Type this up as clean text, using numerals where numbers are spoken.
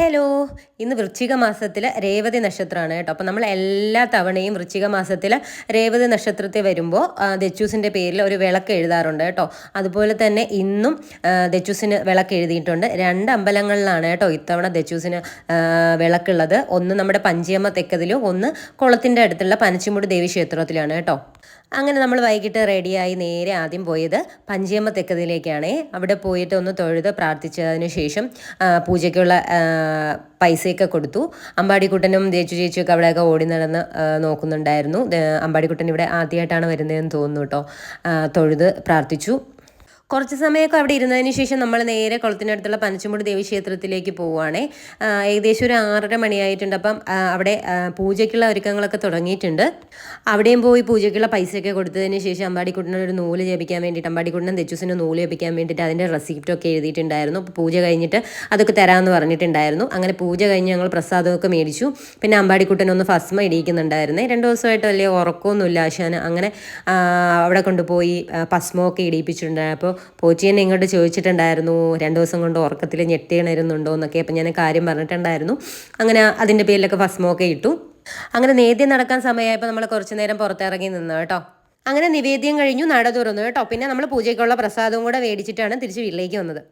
Hello, ഇന്ന് വൃശ്ചിക മാസത്തിൽ രേവതി നക്ഷത്രമാണ് കേട്ടോ. അപ്പോൾ നമ്മൾ എല്ലാ തവണയും വൃശ്ചിക മാസത്തിൽ രേവതി നക്ഷത്രത്തിൽ വരുമ്പോൾ ദച്ചൂസിൻ്റെ പേരിൽ ഒരു വിളക്ക് എഴുതാറുണ്ട് കേട്ടോ. അതുപോലെ തന്നെ ഇന്നും ദച്ചൂസിന് വിളക്ക് എഴുതിയിട്ടുണ്ട്. 2 അമ്പലങ്ങളിലാണ് കേട്ടോ ഇത്തവണ ദച്ചൂസിന് വിളക്കുള്ളത്. ഒന്ന് നമ്മുടെ പഞ്ചിയമ്മ തെക്കതിലും, ഒന്ന് കുളത്തിൻ്റെ അടുത്തുള്ള പനച്ചിമൂട് ദേവി ക്ഷേത്രത്തിലാണ് കേട്ടോ. അങ്ങനെ നമ്മൾ വൈകിട്ട് റെഡിയായി നേരെ ആദ്യം പോയത് പഞ്ചിയമ്മ തെക്കതിലേക്കാണ്. അവിടെ പോയിട്ട് ഒന്ന് തൊഴുത് പ്രാർത്ഥിച്ചതിന് ശേഷം പൂജയ്ക്കുള്ള പൈസയൊക്കെ കൊടുത്തു. അമ്പാടിക്കുട്ടനും ചേച്ചിയൊക്കെ അവിടെയൊക്കെ ഓടി നടന്ന് നോക്കുന്നുണ്ടായിരുന്നു. അമ്പാടിക്കുട്ടൻ ഇവിടെ ആദ്യമായിട്ടാണ് വരുന്നതെന്ന് തോന്നുന്നു കേട്ടോ. തൊഴുത് പ്രാർത്ഥിച്ചു. കുറച്ച് സമയമൊക്കെ അവിടെ ഇരുന്നതിന് ശേഷം നമ്മൾ നേരെ കുളത്തിനടുത്തുള്ള പനച്ചിമൂട് ദേവി ക്ഷേത്രത്തിലേക്ക് പോവുകയാണേ. ഏകദേശം ഒരു 6:30 മണിയായിട്ടുണ്ട്. അപ്പം അവിടെ പൂജയ്ക്കുള്ള ഒരുക്കങ്ങളൊക്കെ തുടങ്ങിയിട്ടുണ്ട്. അവിടെയും പോയി പൂജയ്ക്കുള്ള പൈസയൊക്കെ കൊടുത്തതിന് ശേഷം അമ്പാടിക്കുട്ടനൊരു നൂല് ജപിക്കാൻ വേണ്ടിയിട്ട്, അമ്പാടിക്കുട്ടനും ദച്ചൂസിന് നൂല് ജപിക്കാൻ വേണ്ടിയിട്ട് അതിൻ്റെ റെസിപ്റ്റൊക്കെ എഴുതിയിട്ടുണ്ടായിരുന്നു. അപ്പോൾ പൂജ കഴിഞ്ഞിട്ട് അതൊക്കെ തരാമെന്ന് പറഞ്ഞിട്ടുണ്ടായിരുന്നു. അങ്ങനെ പൂജ കഴിഞ്ഞ് ഞങ്ങൾ പ്രസാദമൊക്കെ മേടിച്ചു. പിന്നെ അമ്പാടിക്കുട്ടനൊന്ന് ഭസ്മം ഇടിയിക്കുന്നുണ്ടായിരുന്നേ. 2 ദിവസമായിട്ട് വലിയ ഉറക്കമൊന്നുമില്ല ആശാന്. അങ്ങനെ അവിടെ കൊണ്ടുപോയി ഭസ്മമൊക്കെ ഇടിയിപ്പിച്ചിട്ടുണ്ടായിരുന്നു. അപ്പോൾ പോച്ചിയെന്നെ ഇങ്ങോട്ട് ചോദിച്ചിട്ടുണ്ടായിരുന്നു 2 ദിവസം കൊണ്ട് ഉറക്കത്തിൽ ഞെട്ടിയണരുന്നുണ്ടോ എന്നൊക്കെ. അപ്പം ഞാൻ കാര്യം പറഞ്ഞിട്ടുണ്ടായിരുന്നു. അങ്ങനെ അതിൻ്റെ പേരിലൊക്കെ ഭസ്മമൊക്കെ ഇട്ടു. അങ്ങനെ നേദ്യം നടക്കാൻ സമയമായപ്പോൾ നമ്മൾ കുറച്ച് നേരം പുറത്തിറങ്ങി നിന്നു കേട്ടോ. അങ്ങനെ നിവേദ്യം കഴിഞ്ഞു, നട തുറന്നു കേട്ടോ. പിന്നെ നമ്മൾ പൂജയ്ക്കുള്ള പ്രസാദവും കൂടെ മേടിച്ചിട്ടാണ് തിരിച്ച് വീട്ടിലേക്ക് വന്നത്.